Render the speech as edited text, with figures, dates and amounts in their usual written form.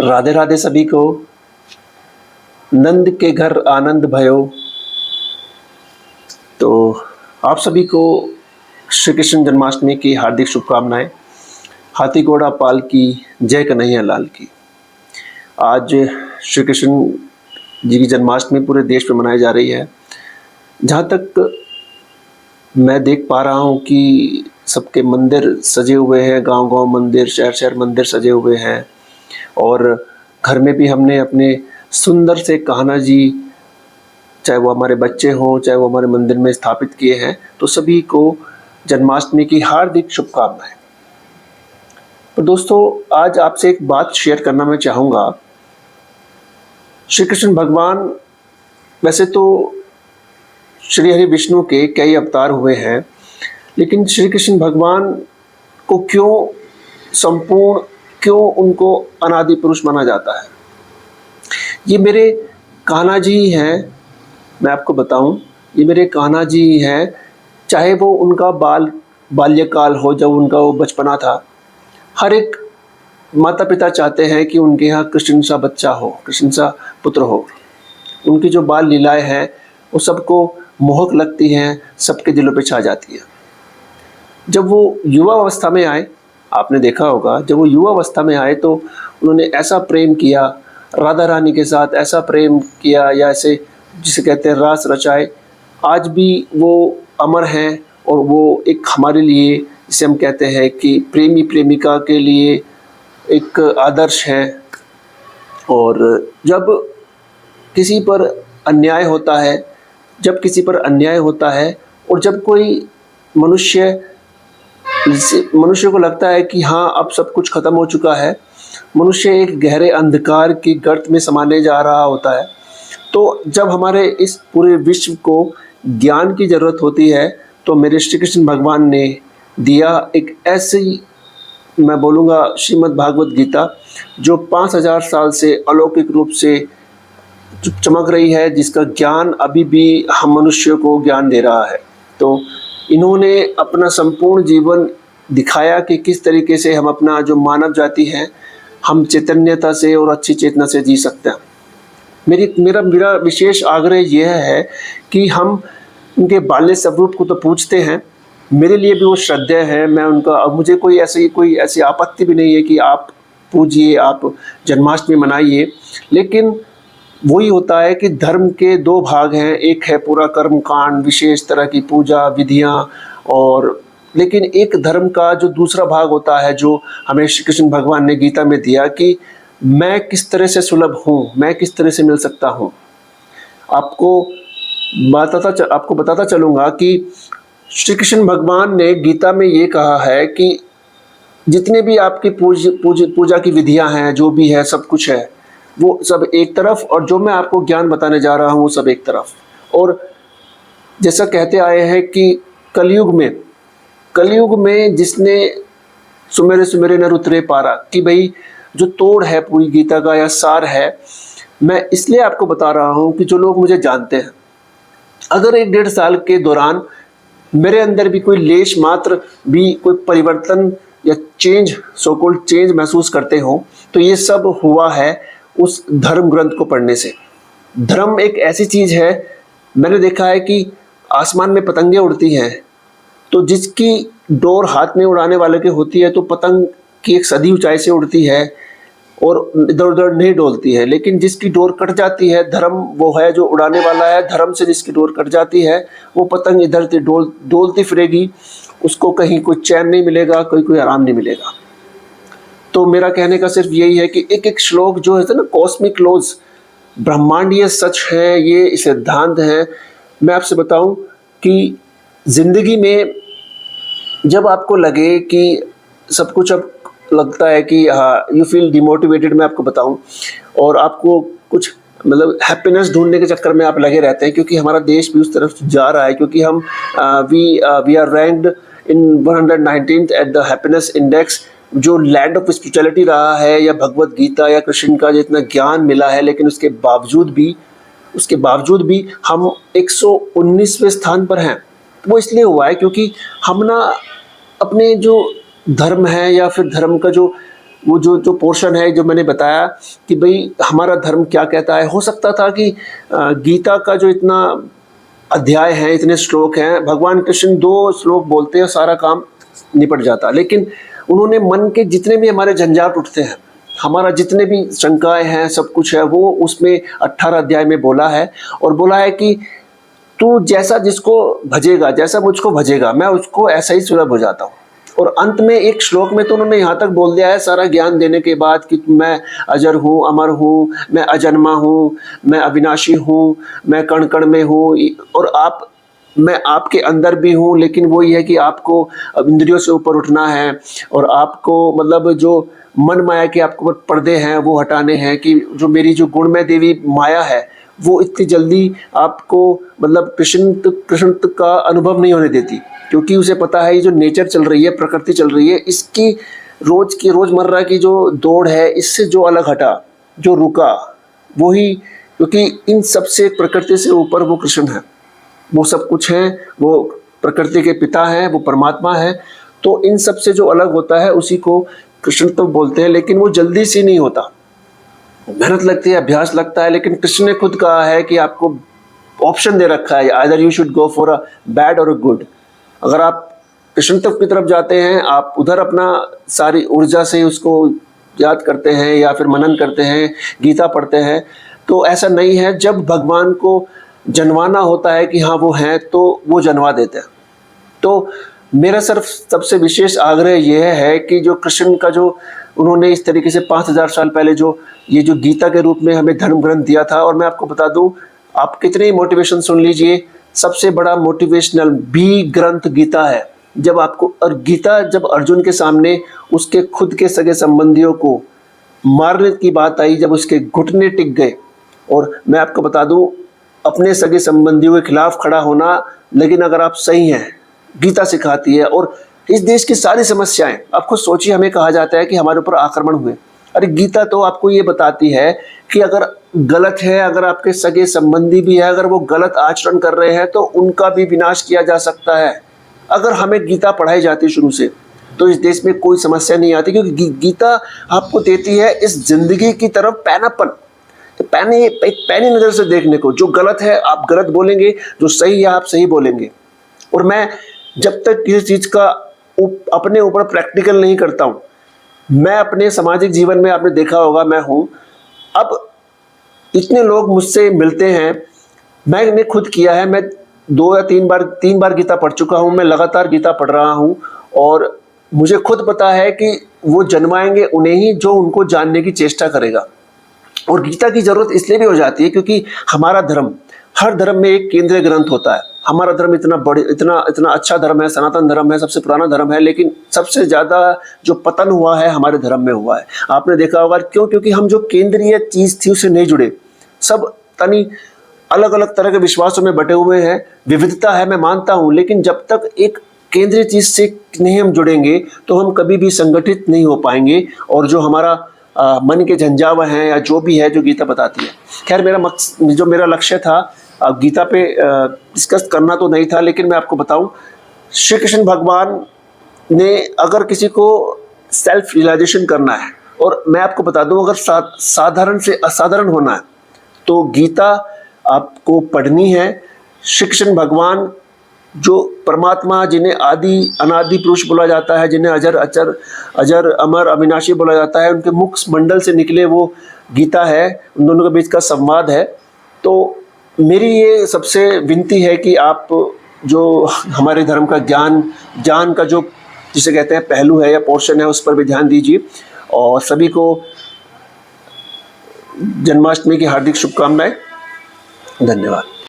राधे राधे सभी को। नंद के घर आनंद भयो। तो आप सभी को श्री कृष्ण जन्माष्टमी की हार्दिक शुभकामनाएं। हाथी घोड़ा पाल की जय कन्हैया लाल की। आज श्री कृष्ण जी की जन्माष्टमी पूरे देश में मनाई जा रही है। जहाँ तक मैं देख पा रहा हूँ कि सबके मंदिर सजे हुए हैं, गांव-गांव मंदिर, शहर-शहर मंदिर सजे हुए हैं। और घर में भी हमने अपने सुंदर से कान्हा जी, चाहे वो हमारे बच्चे हों, चाहे वो हमारे मंदिर में स्थापित किए हैं। तो सभी को जन्माष्टमी की हार्दिक शुभकामनाएं। तो दोस्तों, आज आपसे एक बात शेयर करना मैं चाहूँगा। श्री कृष्ण भगवान वैसे तो श्री हरि विष्णु के कई अवतार हुए हैं, लेकिन श्री कृष्ण भगवान को क्यों उनको अनादि पुरुष माना जाता है? ये मेरे कान्हा जी हैं। मैं आपको बताऊं, ये मेरे कान्हा जी हैं। चाहे वो उनका बाल्यकाल हो, जब उनका वो बचपना था। हर एक माता पिता चाहते हैं कि उनके यहाँ कृष्ण सा बच्चा हो, कृष्ण सा पुत्र हो। उनकी जो बाल लीलाएं हैं वो सबको मोहक लगती हैं, सबके दिलों पे छा जाती है। जब वो युवा अवस्था में आए, आपने देखा होगा, जब वो युवा अवस्था में आए तो उन्होंने ऐसा प्रेम किया राधा रानी के साथ, ऐसा प्रेम किया, या ऐसे जिसे कहते हैं रास रचाए। आज भी वो अमर हैं और वो एक हमारे लिए, जिसे हम कहते हैं कि प्रेमी प्रेमिका के लिए एक आदर्श है। और जब किसी पर अन्याय होता है, और जब कोई मनुष्य को लगता है कि हाँ, अब सब कुछ खत्म हो चुका है, मनुष्य एक गहरे अंधकार की गर्त में समाने जा रहा होता है, तो जब हमारे इस पूरे विश्व को ज्ञान की ज़रूरत होती है, तो मेरे श्री कृष्ण भगवान ने दिया एक ऐसी, मैं बोलूँगा, श्रीमद् भागवत गीता, जो 5000 साल से अलौकिक रूप से चमक रही है, जिसका ज्ञान अभी भी हम मनुष्यों को ज्ञान दे रहा है। तो इन्होंने अपना संपूर्ण जीवन दिखाया कि किस तरीके से हम अपना जो मानव जाति है, हम चैतन्यता से और अच्छी चेतना से जी सकते हैं। मेरा विशेष आग्रह यह है कि हम उनके बाल्य स्वरूप को तो पूछते हैं, मेरे लिए भी वो श्रद्धेय है। मैं उनका, अब मुझे कोई ऐसी आपत्ति भी नहीं है कि आप पूजिए, आप जन्माष्टमी मनाइए। लेकिन वही होता है कि धर्म के दो भाग हैं, एक है पूरा कर्म कांड, विशेष तरह की पूजा विधियाँ, और लेकिन एक धर्म का जो दूसरा भाग होता है, जो हमें श्री कृष्ण भगवान ने गीता में दिया कि मैं किस तरह से सुलभ हूँ, मैं किस तरह से मिल सकता हूँ। आपको बताता चलूँगा कि श्री कृष्ण भगवान ने गीता में ये कहा है कि जितने भी आपकी पूजा की विधियाँ हैं, जो भी है, सब कुछ है, वो सब एक तरफ, और जो मैं आपको ज्ञान बताने जा रहा हूँ वो सब एक तरफ। और जैसा कहते आए हैं कि कलयुग में जिसने सुमेरे सुमेरे नर उतरे पारा, कि भाई जो तोड़ है पूरी गीता का या सार है, मैं इसलिए आपको बता रहा हूँ कि जो लोग मुझे जानते हैं, अगर 1-1.5 साल के दौरान मेरे अंदर भी कोई लेश मात्र भी कोई परिवर्तन या सो कॉल्ड चेंज महसूस करते हो, तो ये सब हुआ है उस धर्म ग्रंथ को पढ़ने से। धर्म एक ऐसी चीज़ है, मैंने देखा है कि आसमान में पतंगें उड़ती हैं, तो जिसकी डोर हाथ में उड़ाने वाले की होती है, तो पतंग की एक सदी ऊंचाई से उड़ती है और इधर उधर नहीं डोलती है। लेकिन जिसकी डोर कट जाती है, धर्म वो है जो उड़ाने वाला है, धर्म से जिसकी डोर कट जाती है, वो पतंग इधर से डोलती फिरेगी, उसको कहीं कोई चैन नहीं मिलेगा, कोई आराम नहीं मिलेगा। तो मेरा कहने का सिर्फ यही है कि एक एक श्लोक जो है ना, कॉस्मिक लॉज, ब्रह्मांडीय सच है, ये सिद्धांत है। मैं आपसे बताऊं कि ज़िंदगी में जब आपको लगे कि सब कुछ, अब लगता है कि हाँ, यू फील डिमोटिवेटेड, मैं आपको बताऊं, और आपको कुछ मतलब हैप्पीनेस ढूंढने के चक्कर में आप लगे रहते हैं, क्योंकि हमारा देश भी उस तरफ जा रहा है, क्योंकि हम we are ranked in 119th at the happiness index, जो लैंड ऑफ स्पिरिचुअलिटी रहा है, या भगवत गीता या कृष्ण का जितना ज्ञान मिला है, लेकिन उसके बावजूद भी हम 119वें स्थान पर हैं। वो इसलिए हुआ है क्योंकि हम ना अपने जो धर्म है, या फिर धर्म का जो वो जो पोर्शन है जो मैंने बताया कि भाई हमारा धर्म क्या कहता है। हो सकता था कि गीता का जो इतना अध्याय है, इतने श्लोक हैं, भगवान कृष्ण 2 श्लोक बोलते हैं सारा काम निपट जाता, लेकिन उन्होंने मन के जितने भी हमारे झंझाट उठते हैं, हमारा जितने भी शंकाएं हैं, सब कुछ है, वो उसमें 18 अध्याय में बोला है। और बोला है कि तू जैसा जिसको भजेगा, जैसा मुझको भजेगा, मैं उसको ऐसा ही सुलभ हो जाता हूँ। और अंत में एक श्लोक में तो उन्होंने यहाँ तक बोल दिया है सारा ज्ञान देने के बाद कि मैं अजर हूँ, अमर हूँ, मैं अजन्मा हूँ, मैं अविनाशी हूँ, मैं कण कण में हूँ, और मैं आपके अंदर भी हूँ। लेकिन वो ये है कि आपको अब इंद्रियों से ऊपर उठना है, और आपको मतलब जो मन माया के आपको पर्दे हैं वो हटाने हैं, कि जो मेरी जो गुणमय देवी माया है वो इतनी जल्दी आपको मतलब कृष्ण का अनुभव नहीं होने देती, क्योंकि उसे पता है ये जो नेचर चल रही है, प्रकृति चल रही है, इसकी रोज़मर्रा की जो दौड़ है, इससे जो अलग हटा, जो रुका, वही, क्योंकि इन सब से प्रकृति से ऊपर वो कृष्ण है, वो सब कुछ है, वो प्रकृति के पिता हैं, वो परमात्मा है। तो इन सब से जो अलग होता है उसी को कृष्ण तो बोलते हैं, लेकिन वो जल्दी से नहीं होता, मेहनत लगती है, अभ्यास लगता है। लेकिन कृष्ण ने खुद कहा है कि आपको ऑप्शन दे रखा है, either you should go for a bad और अ गुड। अगर आप कृष्ण तक की तरफ जाते हैं, आप उधर अपना सारी ऊर्जा से उसको याद करते हैं या फिर मनन करते हैं, गीता पढ़ते हैं, तो ऐसा नहीं है। जब भगवान को जनवाना होता है कि हाँ वो हैं, तो वो जनवा देते हैं। तो मेरा सिर्फ सबसे विशेष आग्रह यह है कि जो कृष्ण का जो उन्होंने इस तरीके से 5000 साल पहले जो ये जो गीता के रूप में हमें धर्म ग्रंथ दिया था, और मैं आपको बता दूं, आप कितने ही मोटिवेशन सुन लीजिए, सबसे बड़ा मोटिवेशनल भी ग्रंथ गीता है। जब आपको, और गीता जब अर्जुन के सामने उसके खुद के सगे संबंधियों को मारने की बात आई, जब उसके घुटने टिक गए, और मैं आपको बता दूं, अपने सगे संबंधियों के खिलाफ खड़ा होना, लेकिन अगर आप सही हैं, गीता सिखाती है। और इस देश की सारी समस्याएं, आपको सोचिए, हमें कहा जाता है कि हमारे ऊपर आक्रमण हुए, अरे गीता तो आपको ये बताती है कि अगर गलत है, अगर आपके सगे संबंधी भी है, अगर वो गलत आचरण कर रहे हैं, तो उनका भी विनाश किया जा सकता है। अगर हमें गीता पढ़ाई जाती शुरू से, तो इस देश में कोई समस्या नहीं आती, क्योंकि गीता आपको देती है इस जिंदगी की तरफ पैनापन, तो पैनी नज़र से देखने को। जो गलत है आप गलत बोलेंगे, जो सही है आप सही बोलेंगे। और मैं जब तक किसी चीज़ का अपने ऊपर प्रैक्टिकल नहीं करता हूँ, मैं अपने सामाजिक जीवन में, आपने देखा होगा, मैं हूँ, अब इतने लोग मुझसे मिलते हैं, मैंने खुद किया है, मैं 2 या 3 बार गीता पढ़ चुका हूँ, मैं लगातार गीता पढ़ रहा हूँ, और मुझे खुद पता है कि वो जन्माएंगे उन्हें ही जो उनको जानने की चेष्टा करेगा। और गीता की ज़रूरत इसलिए भी हो जाती है क्योंकि हमारा धर्म, हर धर्म में एक केंद्रीय ग्रंथ होता है। हमारा धर्म इतना अच्छा धर्म है, सनातन धर्म है, सबसे पुराना धर्म है, लेकिन सबसे ज़्यादा जो पतन हुआ है हमारे धर्म में हुआ है। आपने देखा होगा, क्यों? क्योंकि हम जो केंद्रीय चीज़ थी उससे नहीं जुड़े, सब तनी अलग अलग तरह के विश्वासों में बटे हुए हैं। विविधता है, मैं मानता हूँ, लेकिन जब तक एक केंद्रीय चीज़ से नहीं हम जुड़ेंगे तो हम कभी भी संगठित नहीं हो पाएंगे। और जो हमारा मन के झंझावा हैं या जो भी है जो गीता बताती है। खैर, मेरा लक्ष्य था गीता पे डिस्कस करना तो नहीं था, लेकिन मैं आपको बताऊं, श्री कृष्ण भगवान ने अगर किसी को सेल्फ रियलाइजेशन करना है, और मैं आपको बता दूं, अगर साधारण से असाधारण होना है, तो गीता आपको पढ़नी है। श्री कृष्ण भगवान जो परमात्मा, जिन्हें आदि अनादि पुरुष बोला जाता है, जिन्हें अजर अमर अविनाशी बोला जाता है, उनके मुख मंडल से निकले वो गीता है, उन दोनों के बीच का संवाद है। तो मेरी ये सबसे विनती है कि आप जो हमारे धर्म का ज्ञान का जो जिसे कहते हैं पहलू है या पोर्शन है, उस पर भी ध्यान दीजिए। और सभी को जन्माष्टमी की हार्दिक शुभकामनाएं। धन्यवाद।